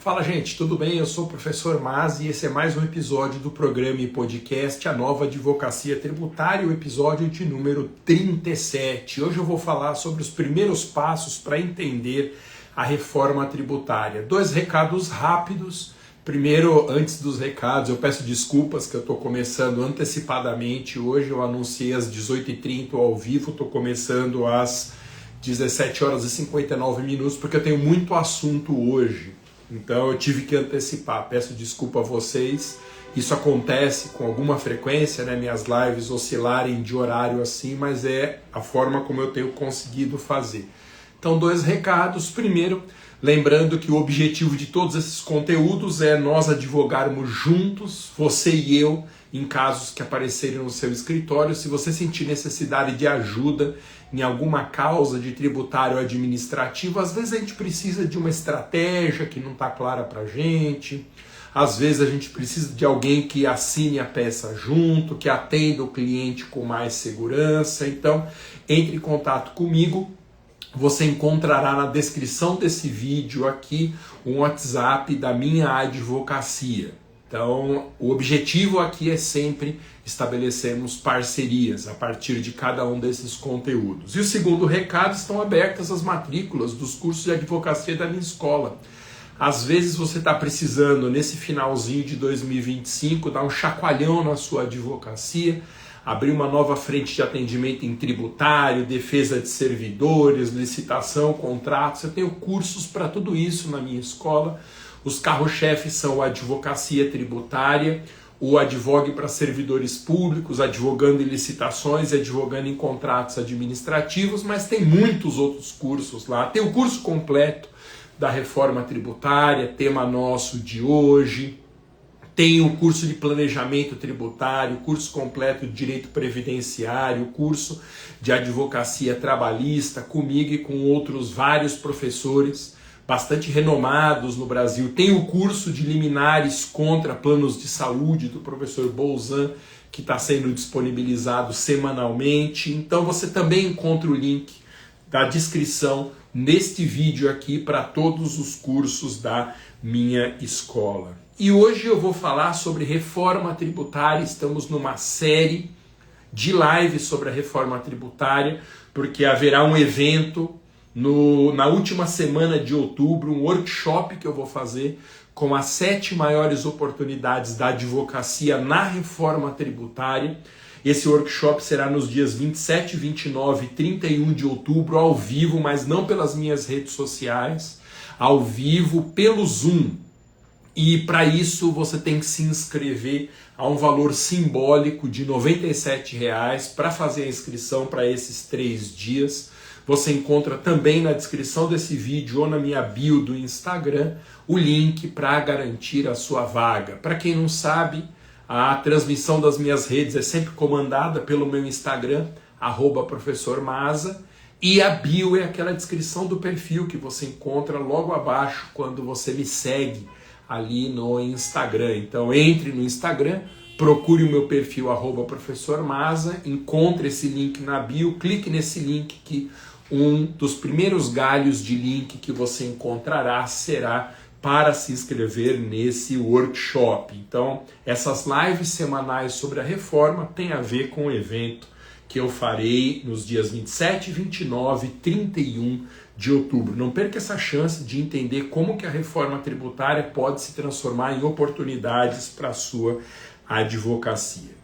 Fala, gente, tudo bem? Eu sou o professor Maz e esse é mais um episódio do programa e podcast A Nova Advocacia Tributária, o episódio de número 37. Hoje eu vou falar sobre os primeiros passos para entender a reforma tributária. Dois recados rápidos. Primeiro, antes dos recados, eu peço desculpas que eu estou começando antecipadamente. Hoje eu anunciei às 18h30 ao vivo, estou começando às 17 horas e 59 minutos, porque eu tenho muito assunto hoje. Então eu tive que antecipar, peço desculpa a vocês. Isso acontece com alguma frequência, né? Minhas lives oscilarem de horário assim, mas é a forma como eu tenho conseguido fazer. Então, dois recados. Primeiro, lembrando que o objetivo de todos esses conteúdos é nós advogarmos juntos, você e eu, em casos que aparecerem no seu escritório. Se você sentir necessidade de ajuda em alguma causa de tributário ou administrativo, às vezes a gente precisa de uma estratégia que não está clara para a gente, às vezes a gente precisa de alguém que assine a peça junto, que atenda o cliente com mais segurança. Então, entre em contato comigo. Você encontrará na descrição desse vídeo aqui um WhatsApp da minha advocacia. Então, o objetivo aqui é sempre estabelecermos parcerias a partir de cada um desses conteúdos. E o segundo recado, estão abertas as matrículas dos cursos de advocacia da minha escola. Às vezes você está precisando, nesse finalzinho de 2025, dar um chacoalhão na sua advocacia, abrir uma nova frente de atendimento em tributário, defesa de servidores, licitação, contratos. Eu tenho cursos para tudo isso na minha escola. Os carro-chefes são a advocacia tributária, o advogue para servidores públicos, advogando em licitações, advogando em contratos administrativos, mas tem muitos outros cursos lá. Tem o curso completo da reforma tributária, tema nosso de hoje. Tem o curso de planejamento tributário, curso completo de direito previdenciário, curso de advocacia trabalhista, comigo e com outros vários professores bastante renomados no Brasil. Tem o curso de liminares contra planos de saúde do professor Bolzan, que está sendo disponibilizado semanalmente. Então você também encontra o link da descrição neste vídeo aqui para todos os cursos da minha escola. E hoje eu vou falar sobre reforma tributária. Estamos numa série de lives sobre a reforma tributária, porque haverá um evento na última semana de outubro, um workshop que eu vou fazer com as 7 maiores oportunidades da advocacia na reforma tributária. Esse workshop será nos dias 27, 29 e 31 de outubro, ao vivo, mas não pelas minhas redes sociais, ao vivo pelo Zoom. E para isso você tem que se inscrever a um valor simbólico de R$ 97,00 para fazer a inscrição para esses 3 dias. Você encontra também na descrição desse vídeo ou na minha bio do Instagram o link para garantir a sua vaga. Para quem não sabe, a transmissão das minhas redes é sempre comandada pelo meu Instagram, @professormaza, e a bio é aquela descrição do perfil que você encontra logo abaixo quando você me segue ali no Instagram. Então entre no Instagram, procure o meu perfil @professormaza, encontre esse link na bio, clique nesse link que um dos primeiros galhos de link que você encontrará será para se inscrever nesse workshop. Então, essas lives semanais sobre a reforma têm a ver com o evento que eu farei nos dias 27, 29 e 31 de outubro. Não perca essa chance de entender como que a reforma tributária pode se transformar em oportunidades para a sua advocacia.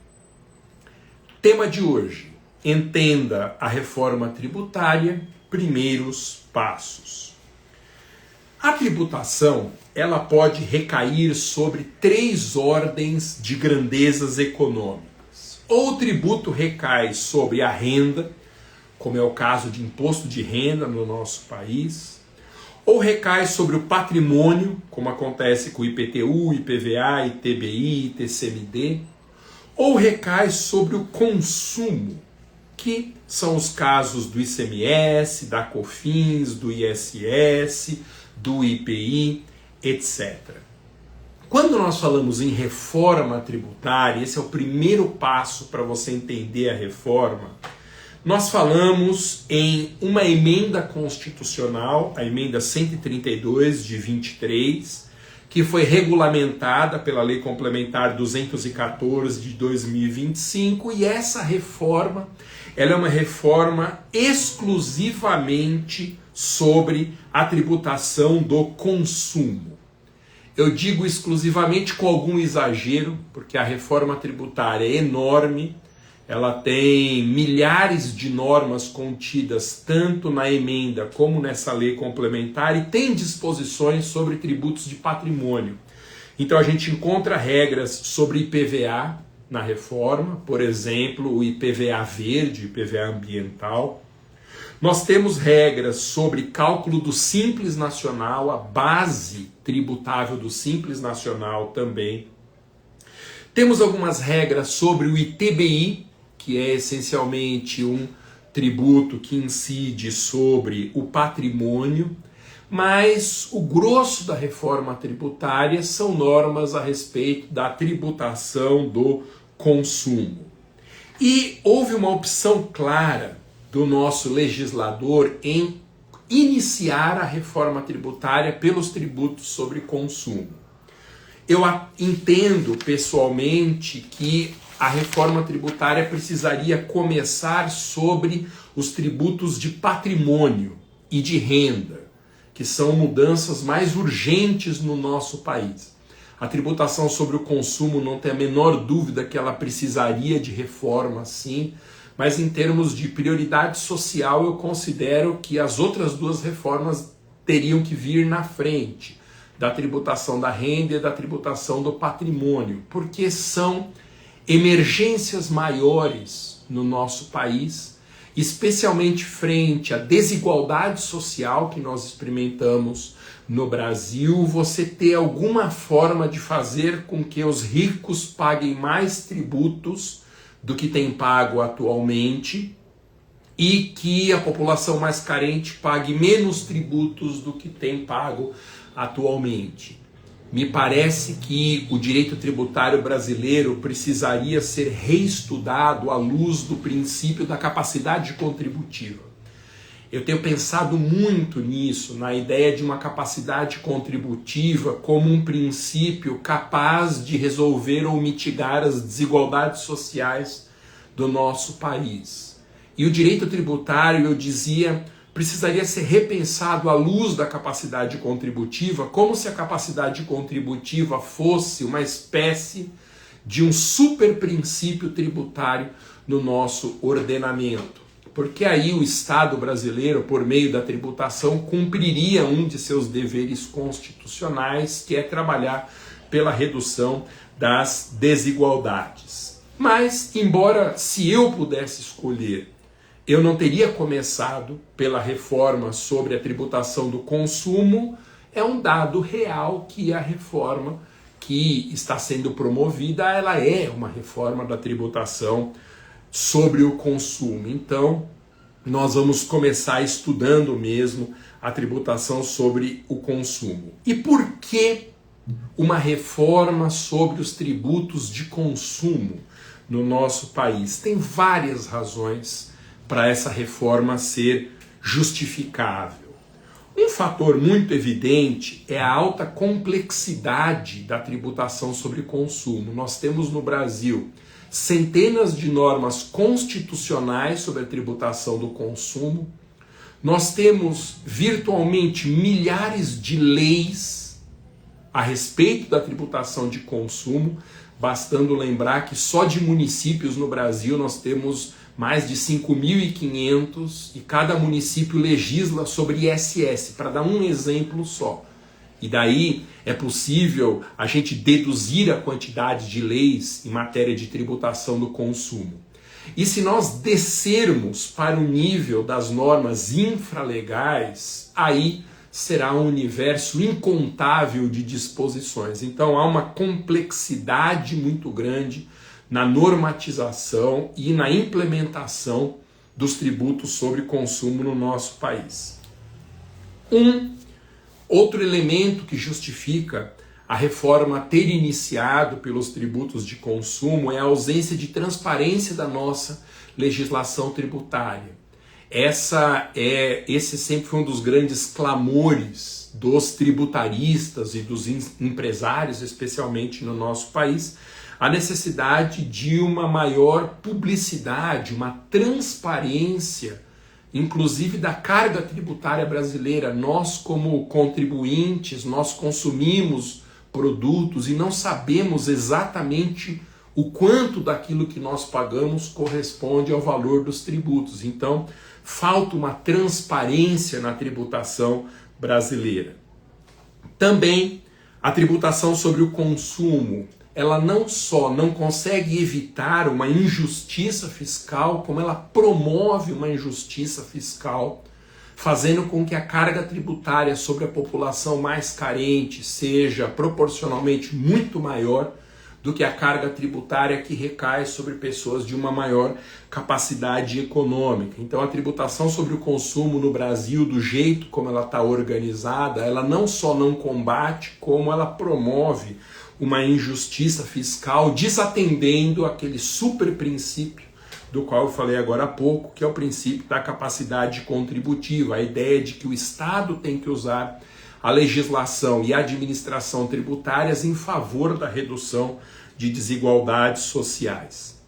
Tema de hoje: entenda a reforma tributária, primeiros passos. A tributação, ela pode recair sobre 3 ordens de grandezas econômicas. Ou o tributo recai sobre a renda, como é o caso de imposto de renda no nosso país, ou recai sobre o patrimônio, como acontece com o IPTU, IPVA, ITBI, ITCMD, ou recai sobre o consumo, que são os casos do ICMS, da COFINS, do ISS, do IPI, etc. Quando nós falamos em reforma tributária, esse é o primeiro passo para você entender a reforma, nós falamos em uma emenda constitucional, a emenda 132 de 23, que foi regulamentada pela Lei Complementar 214 de 2025, e essa reforma, ela é uma reforma exclusivamente sobre a tributação do consumo. Eu digo exclusivamente com algum exagero, porque a reforma tributária é enorme, ela tem milhares de normas contidas tanto na emenda como nessa lei complementar e tem disposições sobre tributos de patrimônio. Então a gente encontra regras sobre IPVA na reforma, por exemplo, o IPVA verde, IPVA ambiental. Nós temos regras sobre cálculo do Simples Nacional, a base tributável do Simples Nacional também. Temos algumas regras sobre o ITBI, que é essencialmente um tributo que incide sobre o patrimônio, mas o grosso da reforma tributária são normas a respeito da tributação do consumo. E houve uma opção clara do nosso legislador em iniciar a reforma tributária pelos tributos sobre consumo. Eu entendo pessoalmente que a reforma tributária precisaria começar sobre os tributos de patrimônio e de renda, que são mudanças mais urgentes no nosso país. A tributação sobre o consumo não tem a menor dúvida que ela precisaria de reforma, sim, mas em termos de prioridade social eu considero que as outras duas reformas teriam que vir na frente, da tributação da renda e da tributação do patrimônio, porque são emergências maiores no nosso país, especialmente frente à desigualdade social que nós experimentamos no Brasil. Você ter alguma forma de fazer com que os ricos paguem mais tributos do que tem pago atualmente e que a população mais carente pague menos tributos do que tem pago atualmente. Me parece que o direito tributário brasileiro precisaria ser reestudado à luz do princípio da capacidade contributiva. Eu tenho pensado muito nisso, na ideia de uma capacidade contributiva como um princípio capaz de resolver ou mitigar as desigualdades sociais do nosso país. E o direito tributário, eu dizia, precisaria ser repensado à luz da capacidade contributiva, como se a capacidade contributiva fosse uma espécie de um super princípio tributário no nosso ordenamento. Porque aí o Estado brasileiro, por meio da tributação, cumpriria um de seus deveres constitucionais, que é trabalhar pela redução das desigualdades. Mas, embora se eu pudesse escolher, eu não teria começado pela reforma sobre a tributação do consumo, é um dado real que a reforma que está sendo promovida, ela é uma reforma da tributação sobre o consumo. Então, nós vamos começar estudando mesmo a tributação sobre o consumo. E por que uma reforma sobre os tributos de consumo no nosso país? Tem várias razões para essa reforma ser justificável. Um fator muito evidente é a alta complexidade da tributação sobre consumo. Nós temos no Brasil centenas de normas constitucionais sobre a tributação do consumo. Nós temos virtualmente milhares de leis a respeito da tributação de consumo, bastando lembrar que só de municípios no Brasil nós temos mais de 5.500 e cada município legisla sobre ISS, para dar um exemplo só. E daí é possível a gente deduzir a quantidade de leis em matéria de tributação do consumo. E se nós descermos para o nível das normas infralegais, aí será um universo incontável de disposições. Então há uma complexidade muito grande na normatização e na implementação dos tributos sobre consumo no nosso país. Outro elemento que justifica a reforma ter iniciado pelos tributos de consumo é a ausência de transparência da nossa legislação tributária. Esse sempre foi um dos grandes clamores dos tributaristas e dos empresários, especialmente no nosso país, a necessidade de uma maior publicidade, uma transparência, inclusive da carga tributária brasileira. Nós, como contribuintes, nós consumimos produtos e não sabemos exatamente o quanto daquilo que nós pagamos corresponde ao valor dos tributos. Então, falta uma transparência na tributação brasileira. Também a tributação sobre o consumo, ela não só não consegue evitar uma injustiça fiscal, como ela promove uma injustiça fiscal, fazendo com que a carga tributária sobre a população mais carente seja proporcionalmente muito maior do que a carga tributária que recai sobre pessoas de uma maior capacidade econômica. Então a tributação sobre o consumo no Brasil, do jeito como ela está organizada, ela não só não combate, como ela promove uma injustiça fiscal, desatendendo aquele super princípio do qual eu falei agora há pouco, que é o princípio da capacidade contributiva, a ideia de que o Estado tem que usar a legislação e a administração tributárias em favor da redução de desigualdades sociais.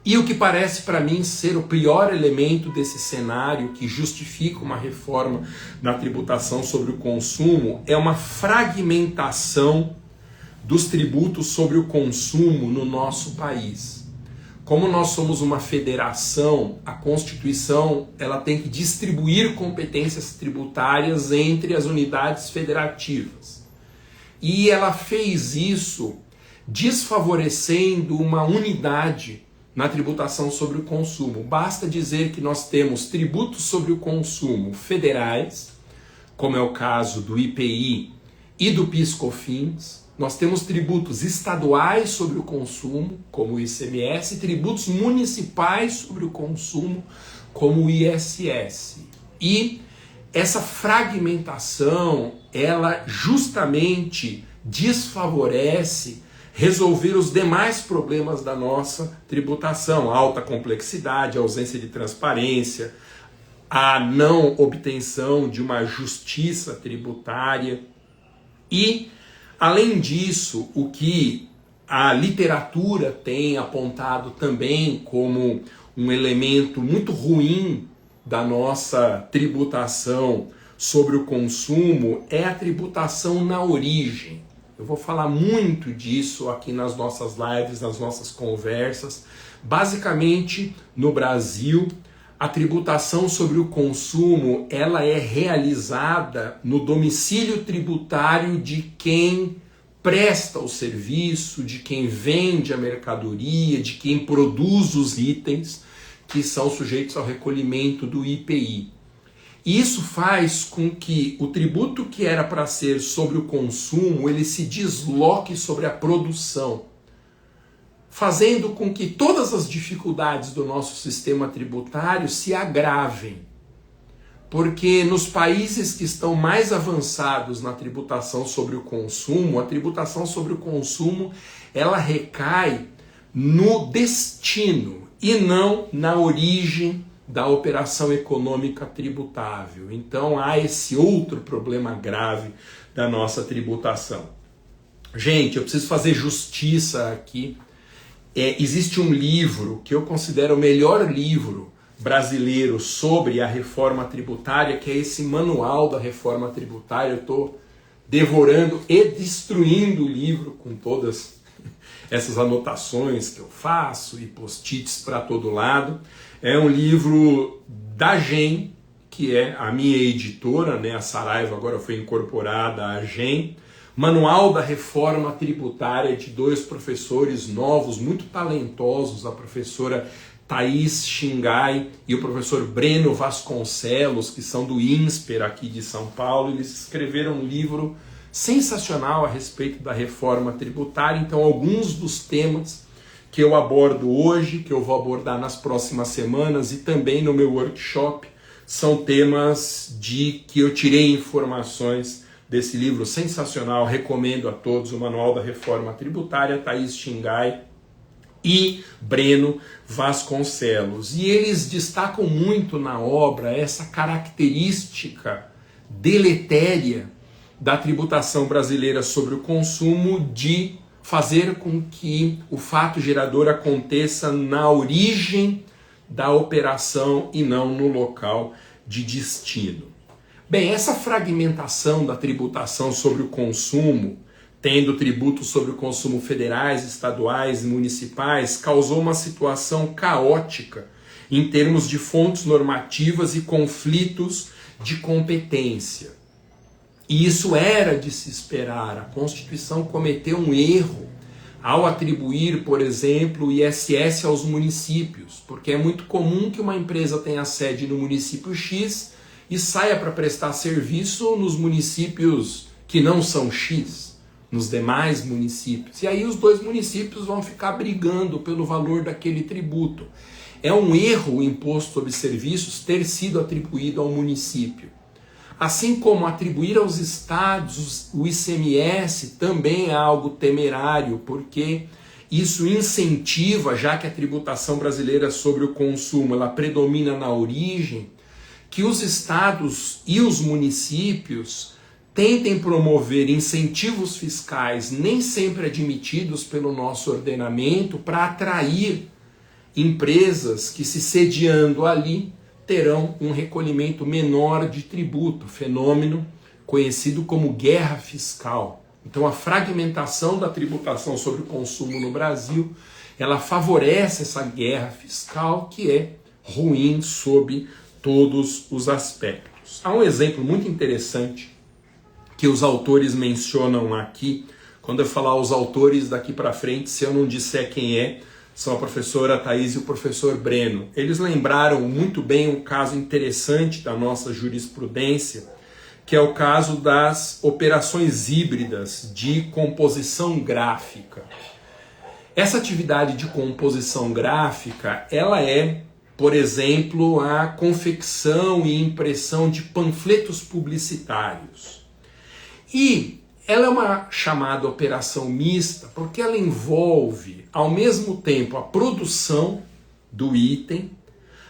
E o que parece para mim ser o pior elemento desse cenário que justifica uma reforma na tributação sobre o consumo é uma fragmentação dos tributos sobre o consumo no nosso país. Como nós somos uma federação, a Constituição ela tem que distribuir competências tributárias entre as unidades federativas. E ela fez isso desfavorecendo uma unidade na tributação sobre o consumo. Basta dizer que nós temos tributos sobre o consumo federais, como é o caso do IPI e do PIS/COFINS. Nós temos tributos estaduais sobre o consumo, como o ICMS, e tributos municipais sobre o consumo, como o ISS. E essa fragmentação, ela justamente desfavorece resolver os demais problemas da nossa tributação, a alta complexidade, a ausência de transparência, a não obtenção de uma justiça tributária e, além disso, o que a literatura tem apontado também como um elemento muito ruim da nossa tributação sobre o consumo é a tributação na origem. Eu vou falar muito disso aqui nas nossas lives, nas nossas conversas. Basicamente, no Brasil, a tributação sobre o consumo, ela é realizada no domicílio tributário de quem presta o serviço, de quem vende a mercadoria, de quem produz os itens que são sujeitos ao recolhimento do IPI. Isso faz com que o tributo que era para ser sobre o consumo, ele se desloque sobre a produção, fazendo com que todas as dificuldades do nosso sistema tributário se agravem. Porque nos países que estão mais avançados na tributação sobre o consumo, a tributação sobre o consumo, ela recai no destino e não na origem da operação econômica tributável. Então há esse outro problema grave da nossa tributação. Gente, eu preciso fazer justiça aqui. Existe um livro que eu considero o melhor livro brasileiro sobre a reforma tributária, que é esse Manual da Reforma Tributária. Eu estou devorando e destruindo o livro com todas essas anotações que eu faço e post-its para todo lado. É um livro da GEM, que é a minha editora, né? A Saraiva agora foi incorporada à GEM. Manual da Reforma Tributária, de dois professores novos, muito talentosos, a professora Thaís Xingai e o professor Breno Vasconcelos, que são do INSPER aqui de São Paulo. Eles escreveram um livro sensacional a respeito da reforma tributária. Então, alguns dos temas que eu abordo hoje, que eu vou abordar nas próximas semanas e também no meu workshop, são temas que eu tirei informações desse livro sensacional. Recomendo a todos o Manual da Reforma Tributária, Thaís Xingai, e Breno Vasconcelos. E eles destacam muito na obra essa característica deletéria da tributação brasileira sobre o consumo de fazer com que o fato gerador aconteça na origem da operação e não no local de destino. Bem, essa fragmentação da tributação sobre o consumo, tendo tributos sobre o consumo federais, estaduais e municipais, causou uma situação caótica em termos de fontes normativas e conflitos de competência. E isso era de se esperar. A Constituição cometeu um erro ao atribuir, por exemplo, o ISS aos municípios, porque é muito comum que uma empresa tenha sede no município X e saia para prestar serviço nos municípios que não são X, nos demais municípios. E aí os dois municípios vão ficar brigando pelo valor daquele tributo. É um erro o imposto sobre serviços ter sido atribuído ao município. Assim como atribuir aos estados o ICMS também é algo temerário, porque isso incentiva, já que a tributação brasileira sobre o consumo ela predomina na origem, que os estados e os municípios tentem promover incentivos fiscais nem sempre admitidos pelo nosso ordenamento para atrair empresas que, se sediando ali, terão um recolhimento menor de tributo, fenômeno conhecido como guerra fiscal. Então a fragmentação da tributação sobre o consumo no Brasil, ela favorece essa guerra fiscal que é ruim sob todos os aspectos. Há um exemplo muito interessante que os autores mencionam aqui. Quando eu falar os autores daqui para frente, se eu não disser quem é, são a professora Thaís e o professor Breno. Eles lembraram muito bem um caso interessante da nossa jurisprudência, que é o caso das operações híbridas de composição gráfica. Essa atividade de composição gráfica, ela é, por exemplo, a confecção e impressão de panfletos publicitários. E ela é uma chamada operação mista porque ela envolve, ao mesmo tempo, a produção do item,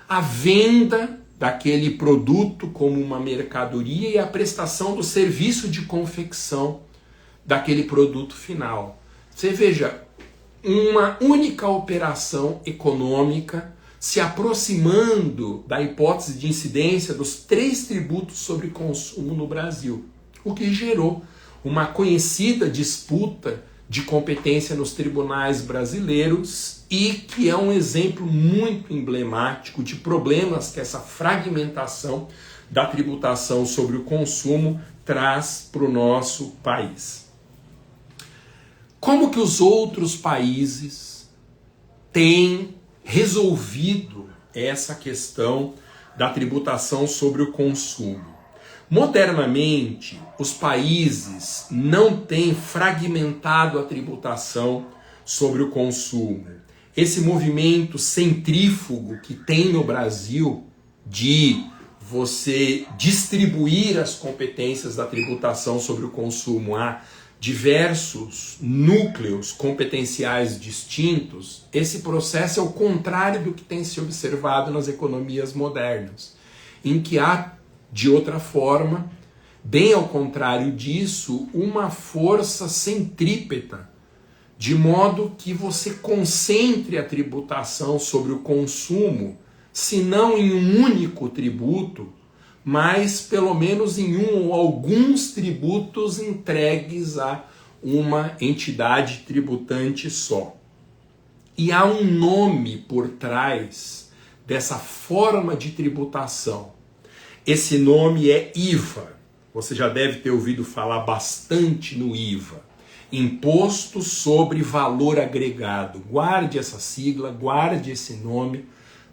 a venda daquele produto como uma mercadoria e a prestação do serviço de confecção daquele produto final. Você veja, uma única operação econômica se aproximando da hipótese de incidência dos 3 tributos sobre consumo no Brasil, o que gerou uma conhecida disputa de competência nos tribunais brasileiros e que é um exemplo muito emblemático de problemas que essa fragmentação da tributação sobre o consumo traz para o nosso país. Como que os outros países têm resolvido essa questão da tributação sobre o consumo? Modernamente, os países não têm fragmentado a tributação sobre o consumo. Esse movimento centrífugo que tem no Brasil de você distribuir as competências da tributação sobre o consumo a diversos núcleos competenciais distintos, esse processo é o contrário do que tem se observado nas economias modernas, em que há, de outra forma, bem ao contrário disso, uma força centrípeta, de modo que você concentre a tributação sobre o consumo, se não em um único tributo, mas pelo menos em um ou alguns tributos entregues a uma entidade tributante só. E há um nome por trás dessa forma de tributação. Esse nome é IVA. Você já deve ter ouvido falar bastante no IVA. Imposto sobre Valor Agregado. Guarde essa sigla, guarde esse nome,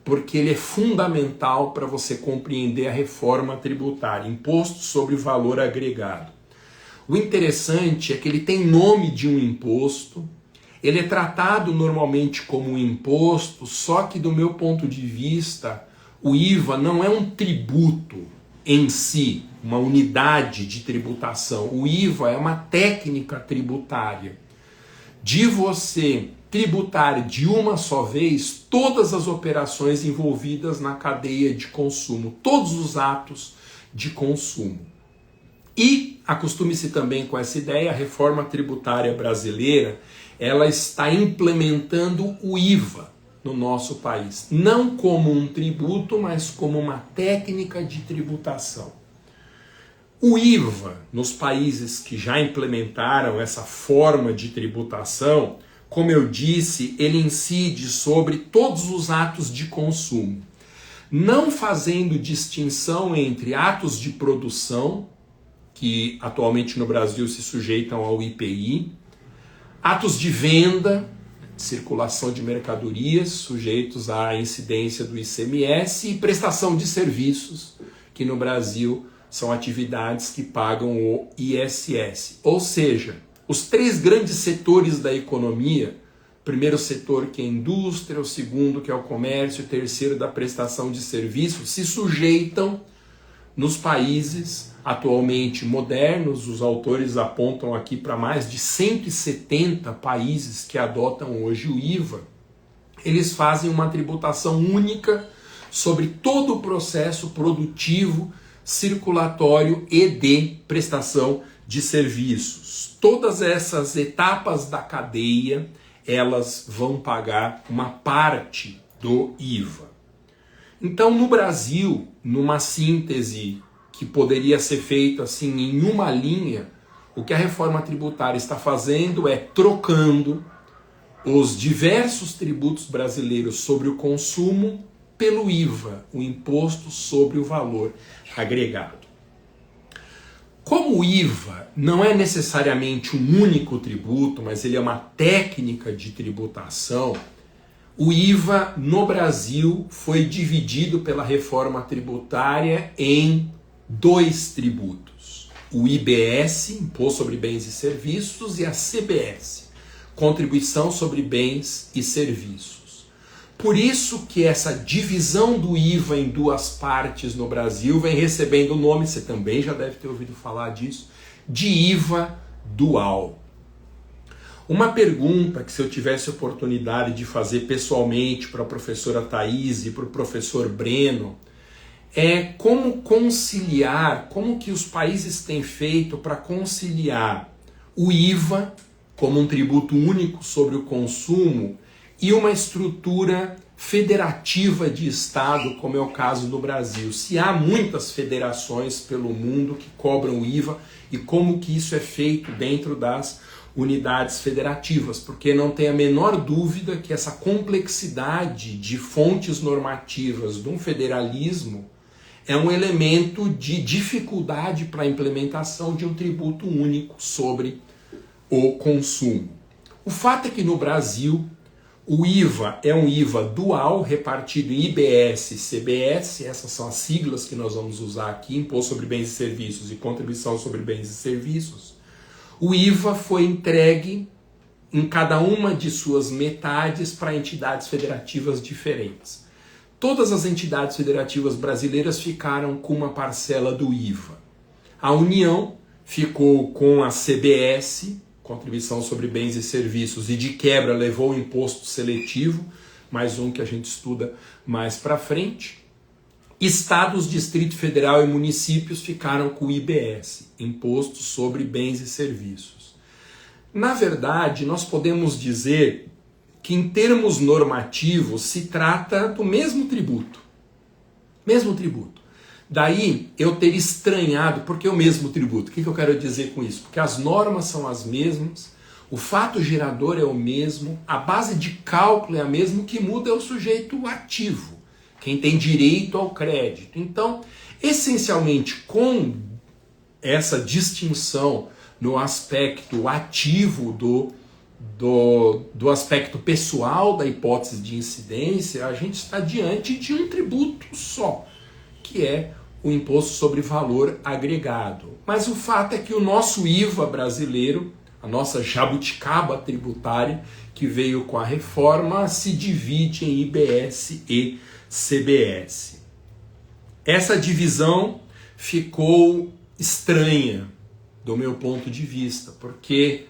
porque ele é fundamental para você compreender a reforma tributária. Imposto sobre Valor Agregado. O interessante é que ele tem nome de um imposto, ele é tratado normalmente como um imposto, só que do meu ponto de vista, o IVA não é um tributo em si, uma unidade de tributação. O IVA é uma técnica tributária de você tributar de uma só vez todas as operações envolvidas na cadeia de consumo, todos os atos de consumo. E acostume-se também com essa ideia, a reforma tributária brasileira, ela está implementando o IVA no nosso país, não como um tributo, mas como uma técnica de tributação. O IVA, nos países que já implementaram essa forma de tributação, como eu disse, ele incide sobre todos os atos de consumo, não fazendo distinção entre atos de produção, que atualmente no Brasil se sujeitam ao IPI, atos de venda, circulação de mercadorias, sujeitos à incidência do ICMS, e prestação de serviços, que no Brasil são atividades que pagam o ISS. Ou seja, os três grandes setores da economia, o primeiro setor que é a indústria, o segundo que é o comércio, o terceiro da prestação de serviços, se sujeitam nos países atualmente modernos. Os autores apontam aqui para mais de 170 países que adotam hoje o IVA. Eles fazem uma tributação única sobre todo o processo produtivo, circulatório e de prestação de serviços. Todas essas etapas da cadeia, elas vão pagar uma parte do IVA. Então, no Brasil, numa síntese que poderia ser feita assim em uma linha, o que a reforma tributária está fazendo é trocando os diversos tributos brasileiros sobre o consumo pelo IVA, o Imposto sobre o Valor Agregado. Como o IVA não é necessariamente um único tributo, mas ele é uma técnica de tributação, o IVA no Brasil foi dividido pela reforma tributária em dois tributos: o IBS, Imposto sobre Bens e Serviços, e a CBS, Contribuição sobre Bens e Serviços. Por isso que essa divisão do IVA em duas partes no Brasil vem recebendo o nome, você também já deve ter ouvido falar disso, de IVA dual. Uma pergunta que, se eu tivesse oportunidade de fazer pessoalmente para a professora Thaís e para o professor Breno, é como conciliar, como que os países têm feito para conciliar o IVA como um tributo único sobre o consumo e uma estrutura federativa de Estado, como é o caso do Brasil. Se há muitas federações pelo mundo que cobram o IVA e como que isso é feito dentro das unidades federativas, porque não tem a menor dúvida que essa complexidade de fontes normativas de um federalismo é um elemento de dificuldade para a implementação de um tributo único sobre o consumo. O fato é que no Brasil o IVA é um IVA dual, repartido em IBS e CBS, essas são as siglas que nós vamos usar aqui, Imposto sobre Bens e Serviços e Contribuição sobre Bens e Serviços. O IVA foi entregue em cada uma de suas metades para entidades federativas diferentes. Todas as entidades federativas brasileiras ficaram com uma parcela do IVA. A União ficou com a CBS, Contribuição sobre Bens e Serviços, e de quebra levou o imposto seletivo, mais um que a gente estuda mais para frente. Estados, Distrito Federal e municípios ficaram com o IBS, Imposto sobre Bens e Serviços. Na verdade, nós podemos dizer que, em termos normativos, se trata do mesmo tributo. Mesmo tributo. Daí eu ter estranhado, porque é o mesmo tributo. O que eu quero dizer com isso? Porque as normas são as mesmas, o fato gerador é o mesmo, a base de cálculo é a mesma, o que muda é o sujeito ativo, quem tem direito ao crédito. Então, essencialmente, com essa distinção no aspecto ativo do aspecto pessoal da hipótese de incidência, a gente está diante de um tributo só, que é o Imposto sobre Valor Agregado. Mas o fato é que o nosso IVA brasileiro, a nossa jabuticaba tributária, que veio com a reforma, se divide em IBS e CBS. Essa divisão ficou estranha do meu ponto de vista, porque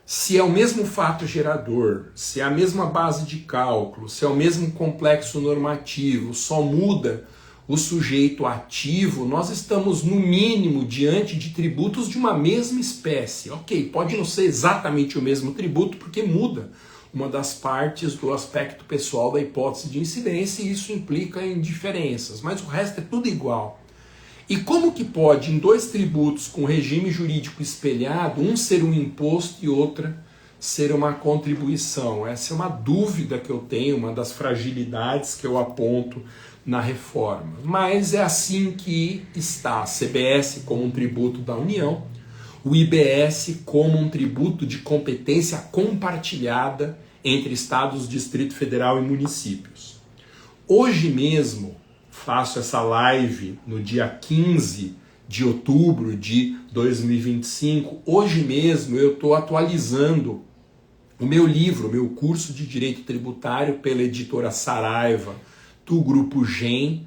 se é o mesmo fato gerador, se é a mesma base de cálculo, se é o mesmo complexo normativo, só muda o sujeito ativo, nós estamos no mínimo diante de tributos de uma mesma espécie. Ok, pode não ser exatamente o mesmo tributo porque muda uma das partes do aspecto pessoal da hipótese de incidência e isso implica em diferenças, mas o resto é tudo igual. E como que pode, em dois tributos com regime jurídico espelhado, um ser um imposto e outra ser uma contribuição? Essa é uma dúvida que eu tenho, uma das fragilidades que eu aponto na reforma. Mas é assim que está a CBS como um tributo da União, o IBS como um tributo de competência compartilhada entre estados, Distrito Federal e municípios. Hoje mesmo, faço essa live no dia 15 de outubro de 2025. Hoje mesmo eu estou atualizando o meu livro, o meu curso de Direito Tributário pela editora Saraiva, do Grupo GEM,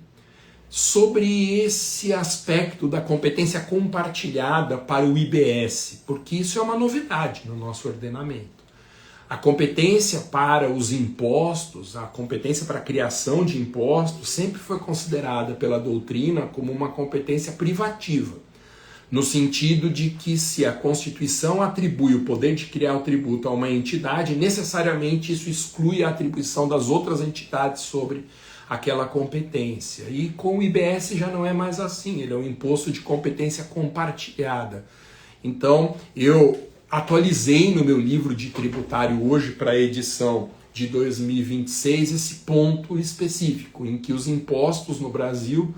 sobre esse aspecto da competência compartilhada para o IBS, porque isso é uma novidade no nosso ordenamento. A competência para os impostos, a competência para a criação de impostos, sempre foi considerada pela doutrina como uma competência privativa, no sentido de que se a Constituição atribui o poder de criar o tributo a uma entidade, necessariamente isso exclui a atribuição das outras entidades sobre aquela competência. E com o IBS já não é mais assim, ele é um imposto de competência compartilhada. Então, eu atualizei no meu livro de tributário hoje para a edição de 2026 esse ponto específico, em que os impostos no Brasil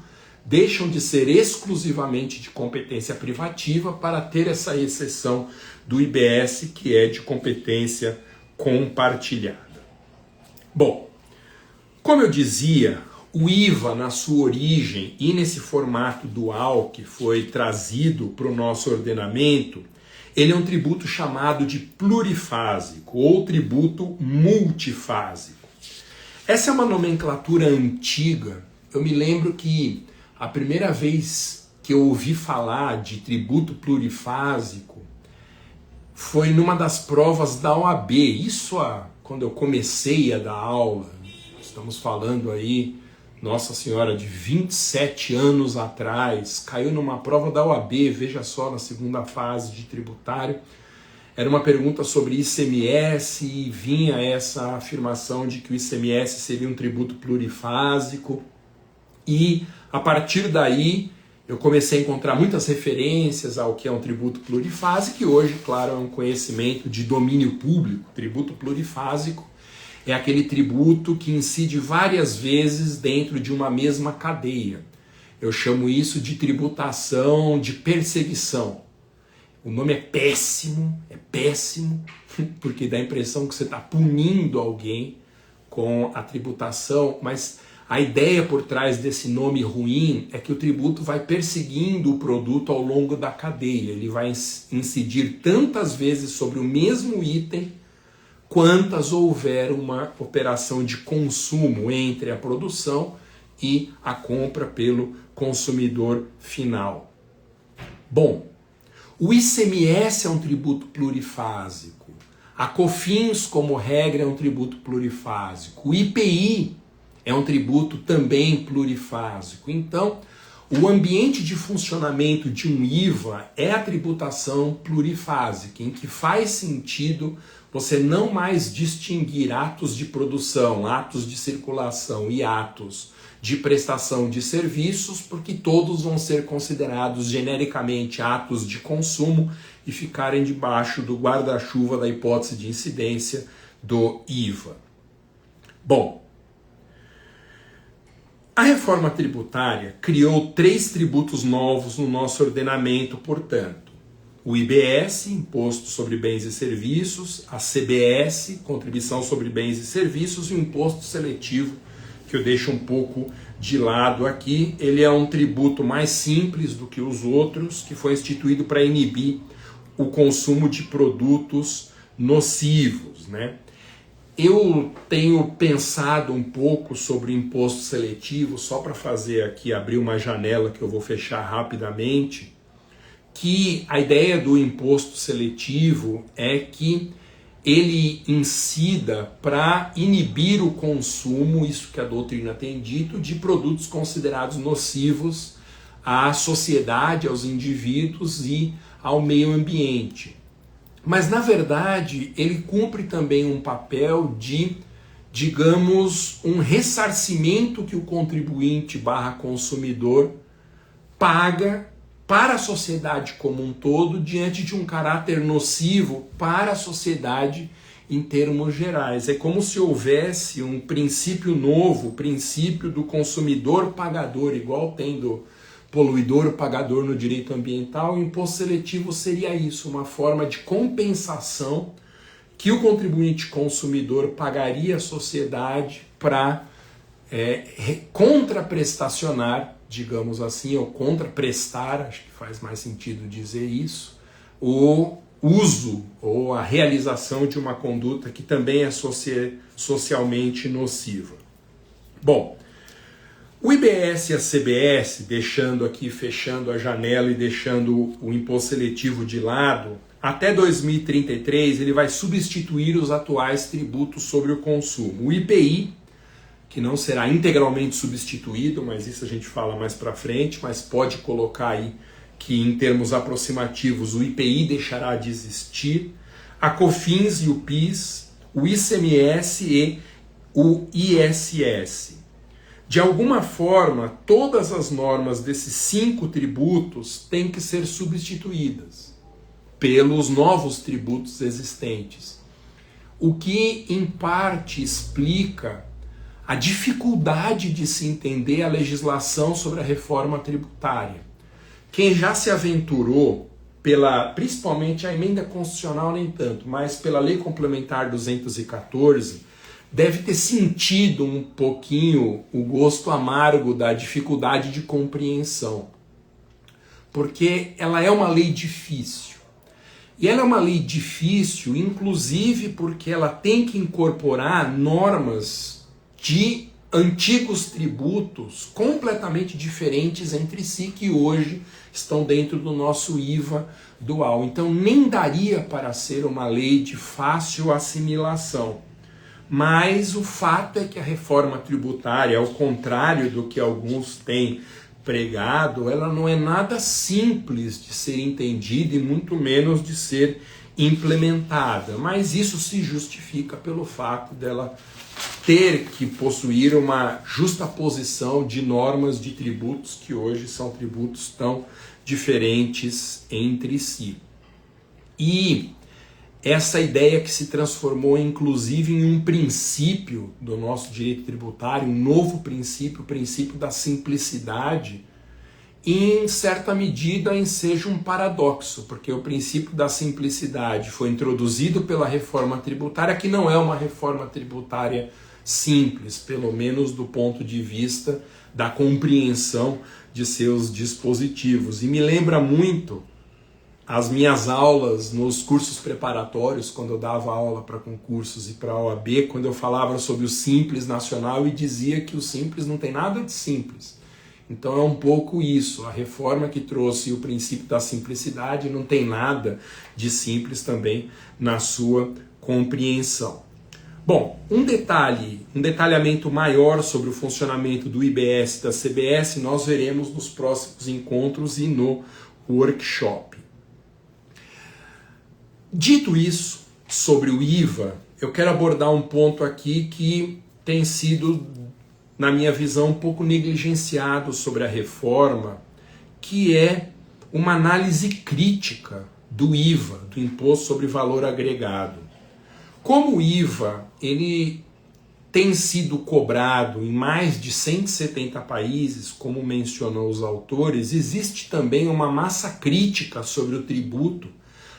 deixam de ser exclusivamente de competência privativa para ter essa exceção do IBS, que é de competência compartilhada. Bom, como eu dizia, o IVA na sua origem e nesse formato dual que foi trazido para o nosso ordenamento, ele é um tributo chamado de plurifásico ou tributo multifásico. Essa é uma nomenclatura antiga. Eu me lembro que a primeira vez que eu ouvi falar de tributo plurifásico foi numa das provas da OAB. Isso quando eu comecei a dar aula. Estamos falando aí, Nossa Senhora, de 27 anos atrás, caiu numa prova da OAB, veja só, na segunda fase de tributário. Era uma pergunta sobre ICMS e vinha essa afirmação de que o ICMS seria um tributo plurifásico. E a partir daí eu comecei a encontrar muitas referências ao que é um tributo plurifásico, que hoje, claro, é um conhecimento de domínio público. Tributo plurifásico é aquele tributo que incide várias vezes dentro de uma mesma cadeia. Eu chamo isso de tributação de perseguição. O nome é péssimo, porque dá a impressão que você está punindo alguém com a tributação, mas a ideia por trás desse nome ruim é que o tributo vai perseguindo o produto ao longo da cadeia. Ele vai incidir tantas vezes sobre o mesmo item quantas houver uma operação de consumo entre a produção e a compra pelo consumidor final. Bom, o ICMS é um tributo plurifásico. A COFINS, como regra, é um tributo plurifásico. O IPI é um tributo também plurifásico. Então, o ambiente de funcionamento de um IVA é a tributação plurifásica, em que faz sentido você não mais distinguir atos de produção, atos de circulação e atos de prestação de serviços, porque todos vão ser considerados genericamente atos de consumo e ficarem debaixo do guarda-chuva da hipótese de incidência do IVA. Bom, a reforma tributária criou 3 tributos novos no nosso ordenamento, portanto. O IBS, Imposto sobre Bens e Serviços, a CBS, Contribuição sobre Bens e Serviços, e o Imposto Seletivo, que eu deixo um pouco de lado aqui. Ele é um tributo mais simples do que os outros, que foi instituído para inibir o consumo de produtos nocivos, né? Eu tenho pensado um pouco sobre o imposto seletivo, só para fazer aqui, abrir uma janela que eu vou fechar rapidamente, que a ideia do imposto seletivo é que ele incida para inibir o consumo, isso que a doutrina tem dito, de produtos considerados nocivos à sociedade, aos indivíduos e ao meio ambiente. Mas, na verdade, ele cumpre também um papel de, digamos, um ressarcimento que o contribuinte / consumidor paga para a sociedade como um todo, diante de um caráter nocivo para a sociedade em termos gerais. É como se houvesse um princípio novo, o princípio do consumidor pagador, igual tem do poluidor pagador no direito ambiental. O imposto seletivo seria isso, uma forma de compensação que o contribuinte consumidor pagaria à sociedade para contraprestacionar, digamos assim, ou contraprestar, acho que faz mais sentido dizer isso, o uso ou a realização de uma conduta que também é socialmente nociva. Bom, o IBS e a CBS, deixando aqui, fechando a janela e deixando o imposto seletivo de lado, até 2033 ele vai substituir os atuais tributos sobre o consumo. O IPI, que não será integralmente substituído, mas isso a gente fala mais para frente, mas pode colocar aí que em termos aproximativos o IPI deixará de existir, a COFINS e o PIS, o ICMS e o ISS. De alguma forma, todas as normas desses 5 tributos têm que ser substituídas pelos novos tributos existentes, o que em parte explica a dificuldade de se entender a legislação sobre a reforma tributária. Quem já se aventurou principalmente a emenda constitucional nem tanto, mas pela Lei Complementar 214, deve ter sentido um pouquinho o gosto amargo da dificuldade de compreensão. Porque ela é uma lei difícil. E ela é uma lei difícil, inclusive porque ela tem que incorporar normas de antigos tributos completamente diferentes entre si, que hoje estão dentro do nosso IVA dual. Então nem daria para ser uma lei de fácil assimilação. Mas o fato é que a reforma tributária, ao contrário do que alguns têm pregado, ela não é nada simples de ser entendida e muito menos de ser implementada. Mas isso se justifica pelo fato dela ter que possuir uma justaposição de normas de tributos que hoje são tributos tão diferentes entre si. E essa ideia que se transformou inclusive em um princípio do nosso direito tributário, um novo princípio, o princípio da simplicidade, em certa medida enseja um paradoxo, porque o princípio da simplicidade foi introduzido pela reforma tributária, que não é uma reforma tributária simples, pelo menos do ponto de vista da compreensão de seus dispositivos. E me lembra muito as minhas aulas nos cursos preparatórios, quando eu dava aula para concursos e para a OAB, quando eu falava sobre o Simples Nacional e dizia que o Simples não tem nada de simples. Então é um pouco isso, a reforma que trouxe o princípio da simplicidade não tem nada de simples também na sua compreensão. Bom, um detalhamento maior sobre o funcionamento do IBS e da CBS nós veremos nos próximos encontros e no workshop. Dito isso, sobre o IVA, eu quero abordar um ponto aqui que tem sido, na minha visão, um pouco negligenciado sobre a reforma, que é uma análise crítica do IVA, do Imposto sobre Valor Agregado. Como o IVA ele tem sido cobrado em mais de 170 países, como mencionou os autores, existe também uma massa crítica sobre o tributo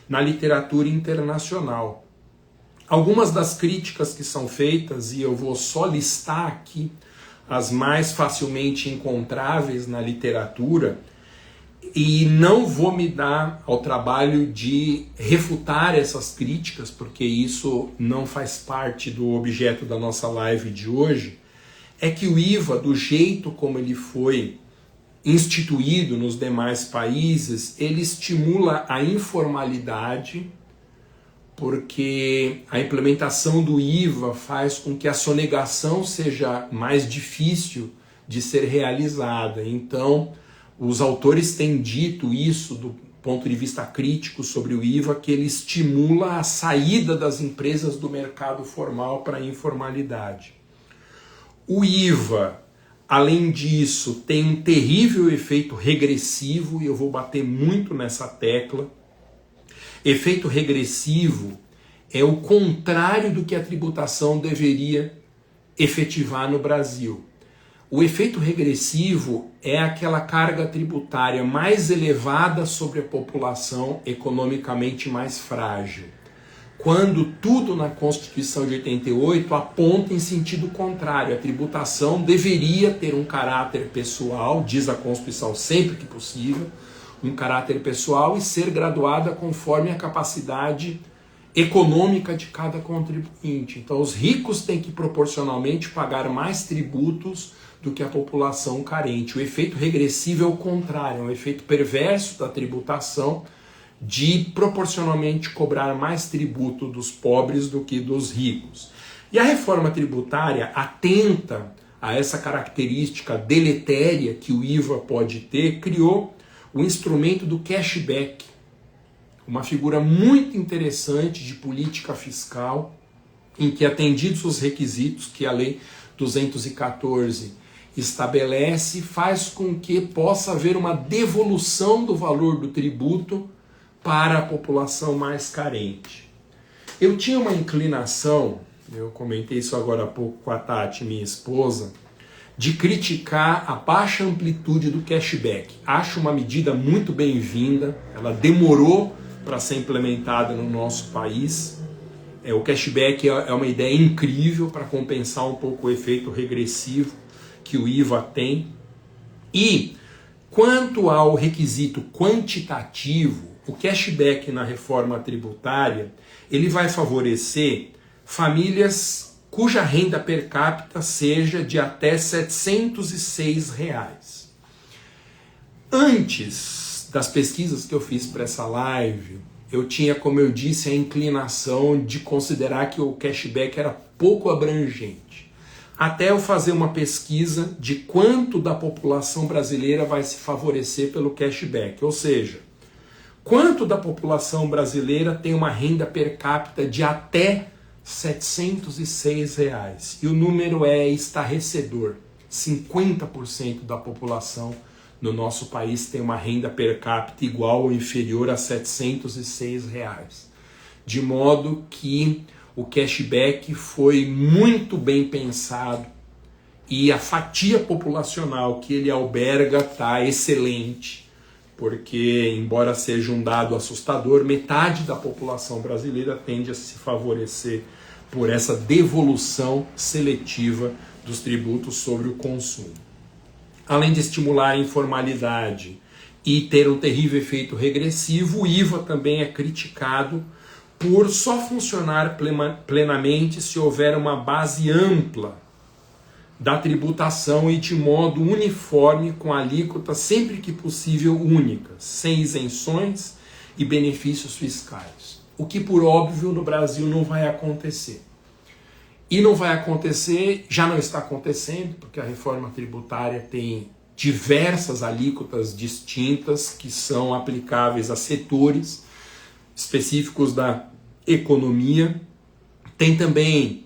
na literatura internacional. Algumas das críticas que são feitas, e eu vou só listar aqui as mais facilmente encontráveis na literatura, e não vou me dar ao trabalho de refutar essas críticas, porque isso não faz parte do objeto da nossa live de hoje, é que o IVA, do jeito como ele foi instituído nos demais países, ele estimula a informalidade, porque a implementação do IVA faz com que a sonegação seja mais difícil de ser realizada. Então, os autores têm dito isso do ponto de vista crítico sobre o IVA, que ele estimula a saída das empresas do mercado formal para a informalidade. O IVA, além disso, tem um terrível efeito regressivo, e eu vou bater muito nessa tecla. Efeito regressivo é o contrário do que a tributação deveria efetivar no Brasil. O efeito regressivo é aquela carga tributária mais elevada sobre a população economicamente mais frágil, quando tudo na Constituição de 88 aponta em sentido contrário. A tributação deveria ter um caráter pessoal, diz a Constituição sempre que possível, um caráter pessoal, e ser graduada conforme a capacidade econômica de cada contribuinte. Então os ricos têm que proporcionalmente pagar mais tributos do que a população carente. O efeito regressivo é o contrário, é um efeito perverso da tributação, de proporcionalmente cobrar mais tributo dos pobres do que dos ricos. E a reforma tributária atenta a essa característica deletéria que o IVA pode ter, criou o instrumento do cashback, uma figura muito interessante de política fiscal, em que, atendidos os requisitos que a Lei 214 estabelece, faz com que possa haver uma devolução do valor do tributo para a população mais carente. Eu tinha uma inclinação, eu comentei isso agora há pouco com a Tati, minha esposa, de criticar a baixa amplitude do cashback. Acho uma medida muito bem-vinda, ela demorou para ser implementada no nosso país. O cashback é uma ideia incrível para compensar um pouco o efeito regressivo que o IVA tem. E quanto ao requisito quantitativo, o cashback na reforma tributária, ele vai favorecer famílias cuja renda per capita seja de até R$ 706. Antes das pesquisas que eu fiz para essa live, eu tinha, como eu disse, a inclinação de considerar que o cashback era pouco abrangente. Até eu fazer uma pesquisa de quanto da população brasileira vai se favorecer pelo cashback. Ou seja, quanto da população brasileira tem uma renda per capita de até R$ 706? E o número é estarrecedor. 50% da população no nosso país tem uma renda per capita igual ou inferior a R$ 706. De modo que o cashback foi muito bem pensado e a fatia populacional que ele alberga está excelente, porque, embora seja um dado assustador, metade da população brasileira tende a se favorecer por essa devolução seletiva dos tributos sobre o consumo. Além de estimular a informalidade e ter um terrível efeito regressivo, o IVA também é criticado por só funcionar plenamente se houver uma base ampla da tributação e de modo uniforme, com alíquotas sempre que possível únicas, sem isenções e benefícios fiscais. O que, por óbvio, no Brasil não vai acontecer. E não vai acontecer, já não está acontecendo, porque a reforma tributária tem diversas alíquotas distintas que são aplicáveis a setores específicos da economia. Tem também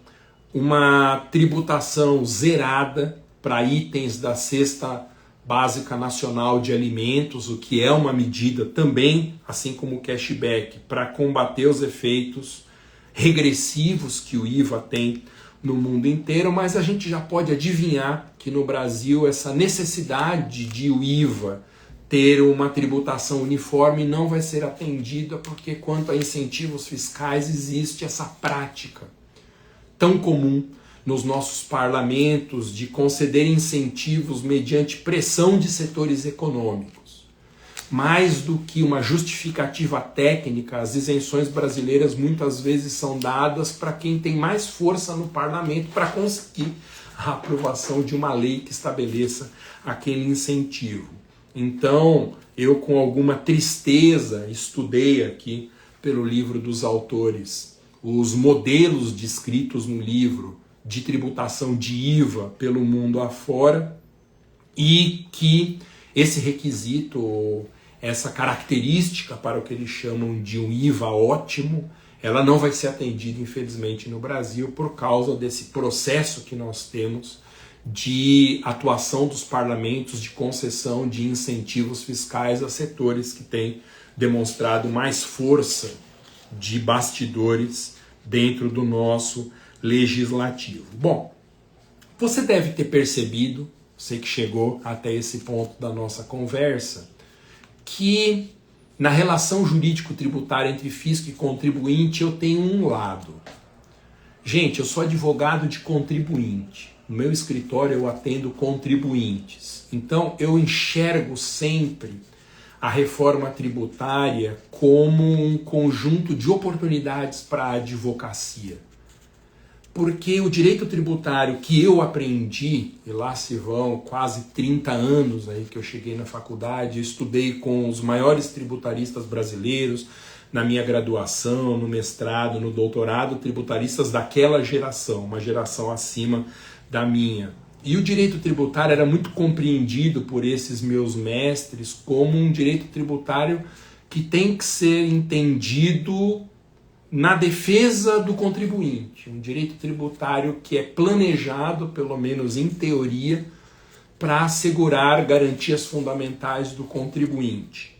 uma tributação zerada para itens da Cesta Básica Nacional de Alimentos, o que é uma medida também, assim como o cashback, para combater os efeitos regressivos que o IVA tem no mundo inteiro, mas a gente já pode adivinhar que no Brasil essa necessidade de o IVA ter uma tributação uniforme não vai ser atendida, porque quanto a incentivos fiscais existe essa prática tão comum nos nossos parlamentos de conceder incentivos mediante pressão de setores econômicos. Mais do que uma justificativa técnica, as isenções brasileiras muitas vezes são dadas para quem tem mais força no parlamento para conseguir a aprovação de uma lei que estabeleça aquele incentivo. Então, eu com alguma tristeza estudei aqui pelo livro dos autores os modelos descritos no livro de tributação de IVA pelo mundo afora, e que esse requisito, essa característica para o que eles chamam de um IVA ótimo, ela não vai ser atendida, infelizmente, no Brasil por causa desse processo que nós temos de atuação dos parlamentos, de concessão de incentivos fiscais a setores que têm demonstrado mais força de bastidores dentro do nosso legislativo. Bom, você deve ter percebido, você que chegou até esse ponto da nossa conversa, que na relação jurídico-tributária entre fisco e contribuinte eu tenho um lado. Gente, eu sou advogado de contribuinte. No meu escritório eu atendo contribuintes. Então eu enxergo sempre a reforma tributária como um conjunto de oportunidades para a advocacia. Porque o direito tributário que eu aprendi, e lá se vão quase 30 anos aí que eu cheguei na faculdade, eu estudei com os maiores tributaristas brasileiros, na minha graduação, no mestrado, no doutorado, tributaristas daquela geração, uma geração acima da minha. E o direito tributário era muito compreendido por esses meus mestres como um direito tributário que tem que ser entendido na defesa do contribuinte. Um direito tributário que é planejado, pelo menos em teoria, para assegurar garantias fundamentais do contribuinte.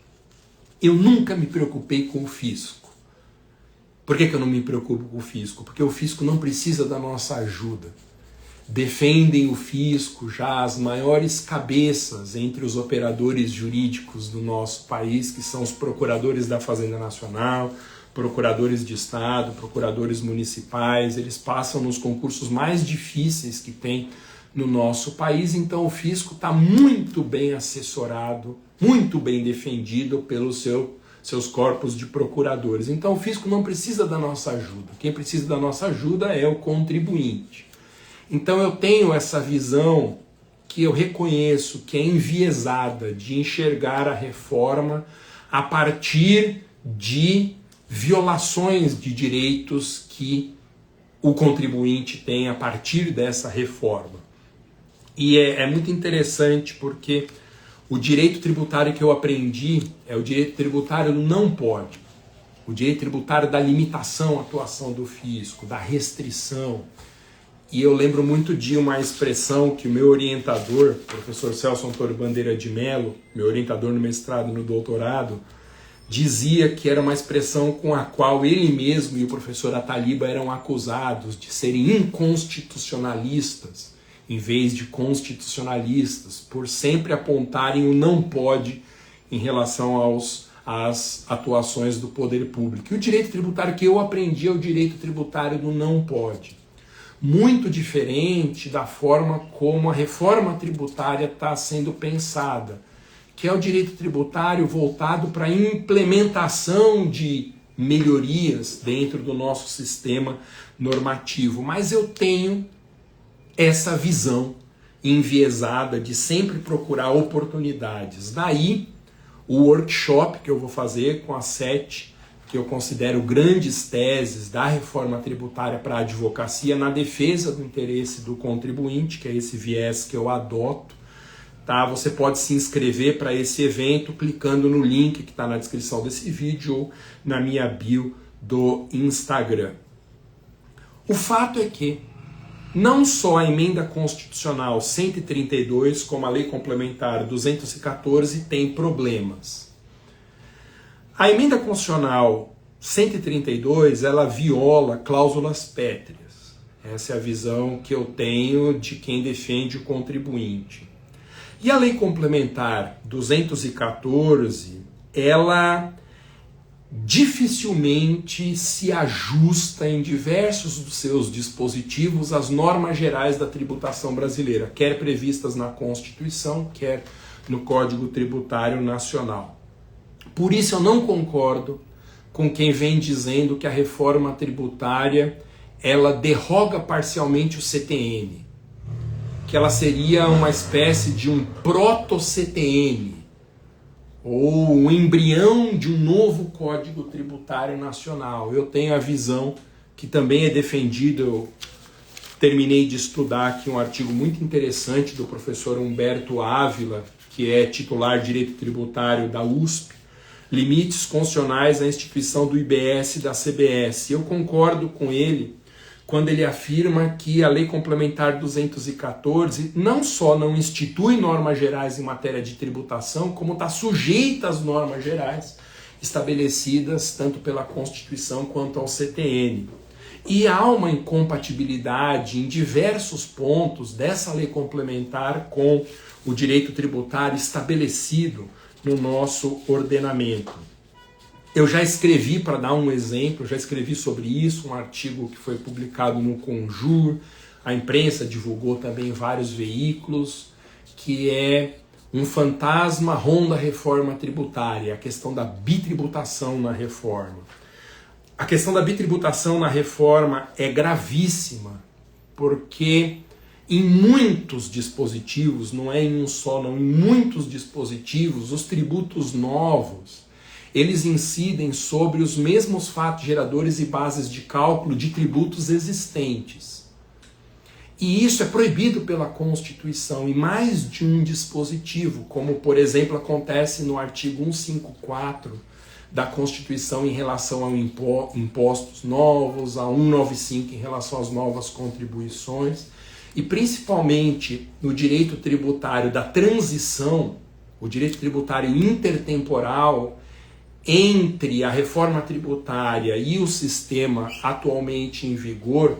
Eu nunca me preocupei com o fisco. Por que eu não me preocupo com o fisco? Porque o fisco não precisa da nossa ajuda. Defendem o fisco já as maiores cabeças entre os operadores jurídicos do nosso país, que são os procuradores da Fazenda Nacional, procuradores de Estado, procuradores municipais. Eles passam nos concursos mais difíceis que tem no nosso país, então o fisco está muito bem assessorado, muito bem defendido pelos seus corpos de procuradores. Então o fisco não precisa da nossa ajuda. Quem precisa da nossa ajuda é o contribuinte. Então eu tenho essa visão que eu reconheço que é enviesada de enxergar a reforma a partir de violações de direitos que o contribuinte tem a partir dessa reforma. E é muito interessante porque o direito tributário que eu aprendi é o direito tributário do não pode. O direito tributário da limitação à atuação do fisco, da restrição. E eu lembro muito de uma expressão que o meu orientador, professor Celso Antônio Bandeira de Mello, meu orientador no mestrado e no doutorado, dizia que era uma expressão com a qual ele mesmo e o professor Ataliba eram acusados de serem inconstitucionalistas, em vez de constitucionalistas, por sempre apontarem o não pode em relação às atuações do poder público. E o direito tributário que eu aprendi é o direito tributário do não pode. Muito diferente da forma como a reforma tributária está sendo pensada, que é o direito tributário voltado para a implementação de melhorias dentro do nosso sistema normativo. Mas eu tenho essa visão enviesada de sempre procurar oportunidades. Daí o workshop que eu vou fazer com as 7 que eu considero grandes teses da reforma tributária para a advocacia na defesa do interesse do contribuinte, que é esse viés que eu adoto. Tá? Você pode se inscrever para esse evento clicando no link que está na descrição desse vídeo ou na minha bio do Instagram. O fato é que não só a emenda constitucional 132, como a lei complementar 214, tem problemas. A emenda constitucional 132, ela viola cláusulas pétreas. Essa é a visão que eu tenho de quem defende o contribuinte. E a lei complementar 214, ela dificilmente se ajusta em diversos dos seus dispositivos às normas gerais da tributação brasileira, quer previstas na Constituição, quer no Código Tributário Nacional. Por isso eu não concordo com quem vem dizendo que a reforma tributária ela derroga parcialmente o CTN, que ela seria uma espécie de um proto-CTN, ou um embrião de um novo Código Tributário Nacional. Eu tenho a visão que também é defendida, eu terminei de estudar aqui um artigo muito interessante do professor Humberto Ávila, que é titular de Direito Tributário da USP, Limites Constitucionais à Instituição do IBS e da CBS. Eu concordo com ele quando ele afirma que a Lei Complementar 214 não só não institui normas gerais em matéria de tributação, como está sujeita às normas gerais estabelecidas tanto pela Constituição quanto ao CTN. E há uma incompatibilidade em diversos pontos dessa lei complementar com o direito tributário estabelecido no nosso ordenamento. Eu já escrevi, para dar um exemplo, já escrevi sobre isso, um artigo que foi publicado no Conjur, a imprensa divulgou também em vários veículos, que é um fantasma ronda a reforma tributária, a questão da bitributação na reforma. A questão da bitributação na reforma é gravíssima, porque em muitos dispositivos, não é em um só, não, em muitos dispositivos, os tributos novos, eles incidem sobre os mesmos fatos geradores e bases de cálculo de tributos existentes. E isso é proibido pela Constituição em mais de um dispositivo, como, por exemplo, acontece no artigo 154 da Constituição em relação a impostos novos, a 195 em relação às novas contribuições, e principalmente no direito tributário da transição, o direito tributário intertemporal, entre a reforma tributária e o sistema atualmente em vigor,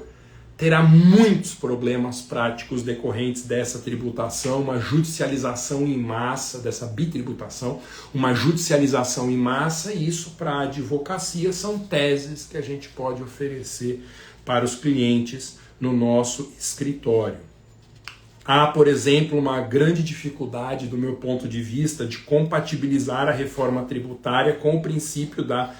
terá muitos problemas práticos decorrentes dessa tributação, uma judicialização em massa, dessa bitributação, uma judicialização em massa, e isso para a advocacia são teses que a gente pode oferecer para os clientes no nosso escritório. Há, por exemplo, uma grande dificuldade, do meu ponto de vista, de compatibilizar a reforma tributária com o princípio da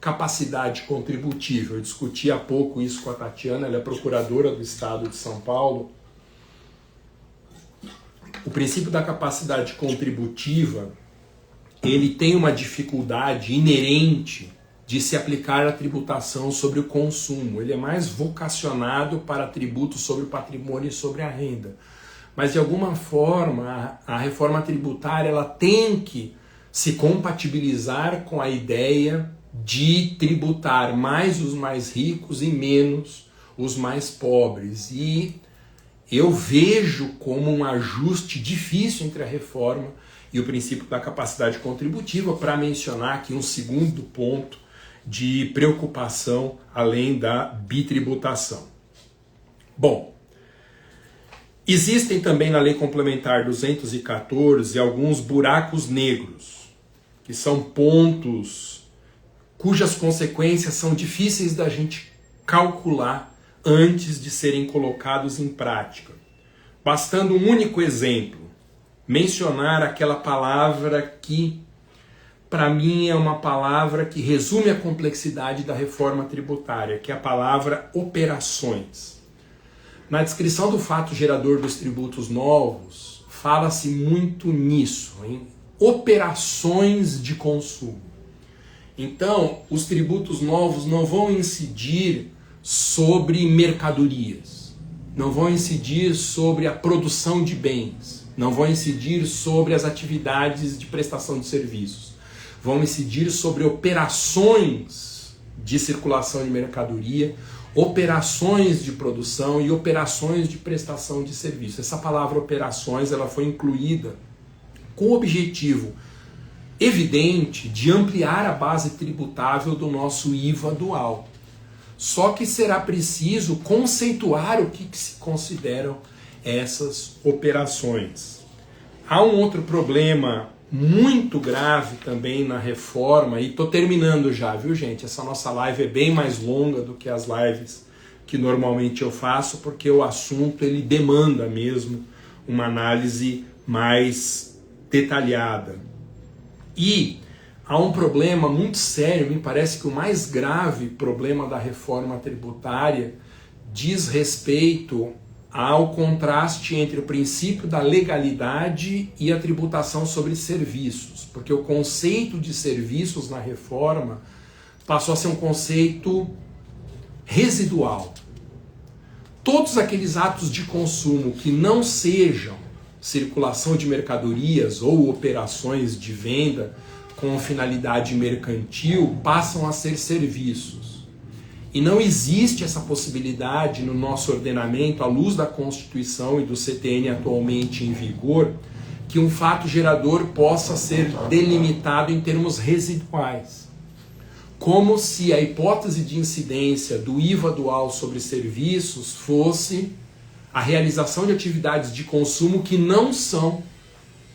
capacidade contributiva. Eu discuti há pouco isso com a Tatiana, ela é procuradora do Estado de São Paulo. O princípio da capacidade contributiva, ele tem uma dificuldade inerente de se aplicar a tributação sobre o consumo. Ele é mais vocacionado para tributos sobre o patrimônio e sobre a renda. Mas, de alguma forma, a reforma tributária ela tem que se compatibilizar com a ideia de tributar mais os mais ricos e menos os mais pobres. E eu vejo como um ajuste difícil entre a reforma e o princípio da capacidade contributiva, para mencionar aqui um segundo ponto de preocupação além da bitributação. Bom, existem também na Lei Complementar 214 alguns buracos negros, que são pontos cujas consequências são difíceis da gente calcular antes de serem colocados em prática. Bastando um único exemplo, mencionar aquela palavra que, para mim, é uma palavra que resume a complexidade da reforma tributária, que é a palavra operações. Na descrição do fato gerador dos tributos novos, fala-se muito nisso, em operações de consumo. Então, os tributos novos não vão incidir sobre mercadorias, não vão incidir sobre a produção de bens, não vão incidir sobre as atividades de prestação de serviços, vão incidir sobre operações de circulação de mercadoria, operações de produção e operações de prestação de serviço. Essa palavra operações ela foi incluída com o objetivo evidente de ampliar a base tributável do nosso IVA dual. Só que será preciso conceituar o que se consideram essas operações. Há um outro problema muito grave também na reforma, e estou terminando já, viu gente? Essa nossa live é bem mais longa do que as lives que normalmente eu faço, porque o assunto ele demanda mesmo uma análise mais detalhada. E há um problema muito sério, me parece que o mais grave problema da reforma tributária diz respeito há o contraste entre o princípio da legalidade e a tributação sobre serviços, porque o conceito de serviços na reforma passou a ser um conceito residual. Todos aqueles atos de consumo que não sejam circulação de mercadorias ou operações de venda com finalidade mercantil passam a ser serviços. E não existe essa possibilidade no nosso ordenamento, à luz da Constituição e do CTN atualmente em vigor, que um fato gerador possa ser delimitado em termos residuais. Como se a hipótese de incidência do IVA dual sobre serviços fosse a realização de atividades de consumo que não são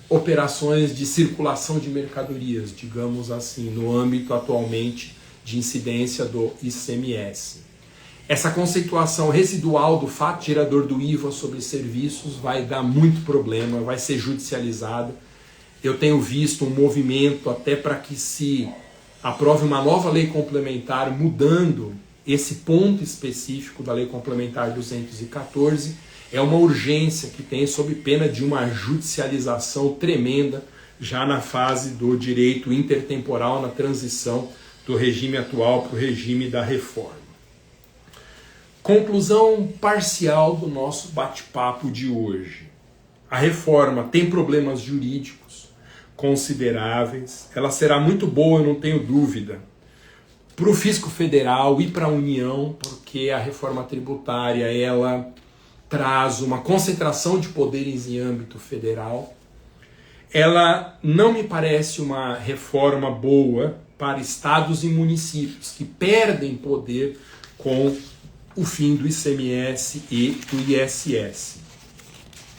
operações de circulação de mercadorias, digamos assim, no âmbito atualmente de incidência do ICMS. Essa conceituação residual do fato gerador do IVA sobre serviços vai dar muito problema, vai ser judicializada. Eu tenho visto um movimento até para que se aprove uma nova lei complementar mudando esse ponto específico da Lei Complementar 214. É uma urgência que tem sob pena de uma judicialização tremenda já na fase do direito intertemporal, na transição do regime atual para o regime da reforma. Conclusão parcial do nosso bate-papo de hoje. A reforma tem problemas jurídicos consideráveis, ela será muito boa, eu não tenho dúvida, para o fisco federal e para a União, porque a reforma tributária ela traz uma concentração de poderes em âmbito federal. Ela não me parece uma reforma boa para estados e municípios que perdem poder com o fim do ICMS e do ISS.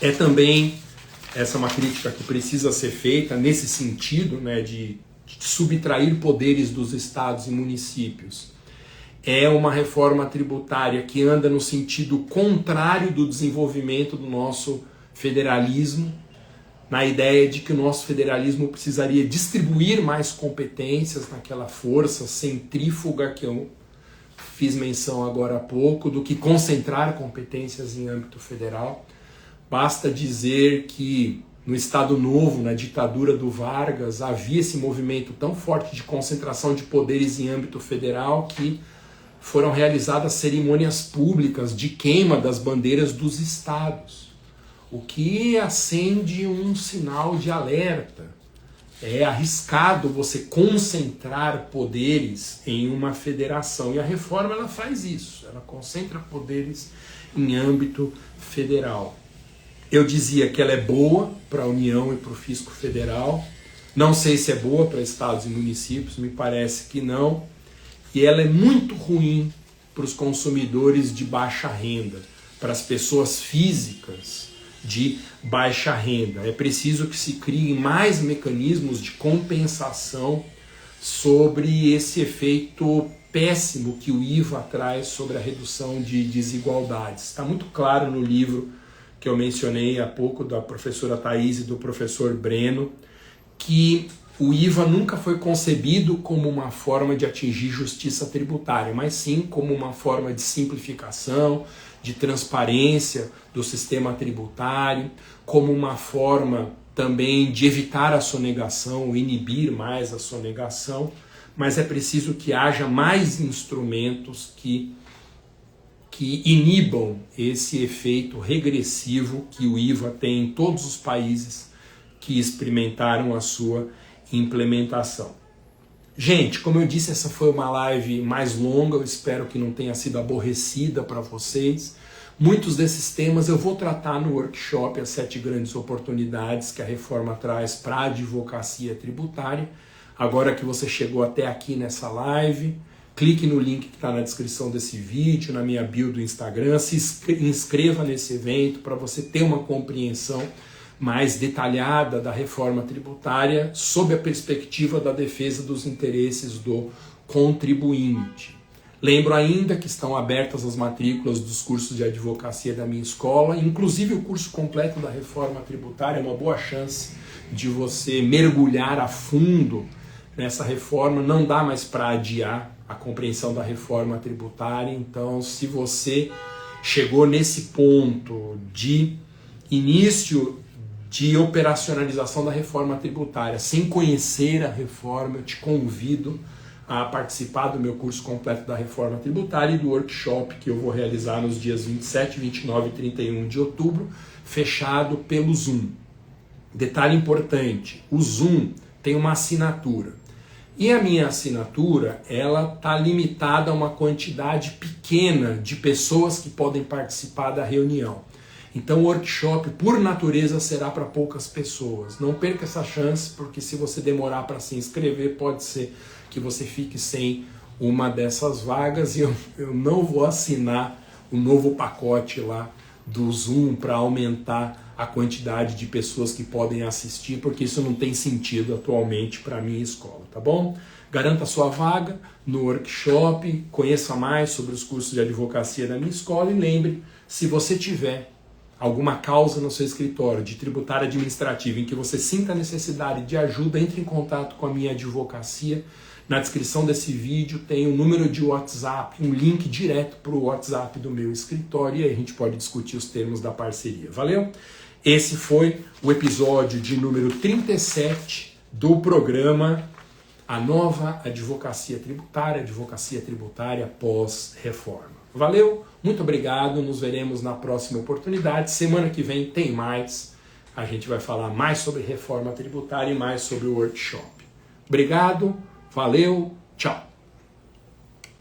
É também, essa é uma crítica que precisa ser feita nesse sentido, né, de subtrair poderes dos estados e municípios. É uma reforma tributária que anda no sentido contrário do desenvolvimento do nosso federalismo, na ideia de que o nosso federalismo precisaria distribuir mais competências naquela força centrífuga que eu fiz menção agora há pouco, do que concentrar competências em âmbito federal. Basta dizer que no Estado Novo, na ditadura do Vargas, havia esse movimento tão forte de concentração de poderes em âmbito federal que foram realizadas cerimônias públicas de queima das bandeiras dos estados, o que acende um sinal de alerta. É arriscado você concentrar poderes em uma federação, e a reforma ela faz isso, ela concentra poderes em âmbito federal. Eu dizia que ela é boa para a União e para o Fisco Federal, não sei se é boa para estados e municípios, me parece que não, e ela é muito ruim para os consumidores de baixa renda, para as pessoas físicas de baixa renda. É preciso que se criem mais mecanismos de compensação sobre esse efeito péssimo que o IVA traz sobre a redução de desigualdades. Está muito claro no livro que eu mencionei há pouco, da professora Thaís e do professor Breno, que o IVA nunca foi concebido como uma forma de atingir justiça tributária, mas sim como uma forma de simplificação, de transparência do sistema tributário, como uma forma também de evitar a sonegação, inibir mais a sonegação, mas é preciso que haja mais instrumentos que inibam esse efeito regressivo que o IVA tem em todos os países que experimentaram a sua implementação. Gente, como eu disse, essa foi uma live mais longa, eu espero que não tenha sido aborrecida para vocês. Muitos desses temas eu vou tratar no workshop As 7 Grandes Oportunidades que a reforma traz para a advocacia tributária. Agora que você chegou até aqui nessa live, clique no link que está na descrição desse vídeo, na minha bio do Instagram, se inscreva nesse evento para você ter uma compreensão mais detalhada da reforma tributária sob a perspectiva da defesa dos interesses do contribuinte. Lembro ainda que estão abertas as matrículas dos cursos de advocacia da minha escola, inclusive o curso completo da reforma tributária, é uma boa chance de você mergulhar a fundo nessa reforma, não dá mais para adiar a compreensão da reforma tributária. Então, se você chegou nesse ponto de início de operacionalização da reforma tributária, sem conhecer a reforma, eu te convido a participar do meu curso completo da reforma tributária e do workshop que eu vou realizar nos dias 27, 29 e 31 de outubro, fechado pelo Zoom. Detalhe importante, o Zoom tem uma assinatura. E a minha assinatura, ela está limitada a uma quantidade pequena de pessoas que podem participar da reunião. Então o workshop, por natureza, será para poucas pessoas. Não perca essa chance, porque se você demorar para se inscrever, pode ser que você fique sem uma dessas vagas e eu não vou assinar o novo pacote lá do Zoom para aumentar a quantidade de pessoas que podem assistir, porque isso não tem sentido atualmente para a minha escola, tá bom? Garanta sua vaga no workshop, conheça mais sobre os cursos de advocacia da minha escola e lembre, se você tiver alguma causa no seu escritório de tributária administrativa em que você sinta a necessidade de ajuda, entre em contato com a minha advocacia. Na descrição desse vídeo tem um número de WhatsApp, um link direto para o WhatsApp do meu escritório e aí a gente pode discutir os termos da parceria. Valeu? Esse foi o episódio de número 37 do programa A Nova Advocacia Tributária pós-reforma. Valeu? Muito obrigado, nos veremos na próxima oportunidade. Semana que vem tem mais. A gente vai falar mais sobre reforma tributária e mais sobre o workshop. Obrigado, valeu, tchau!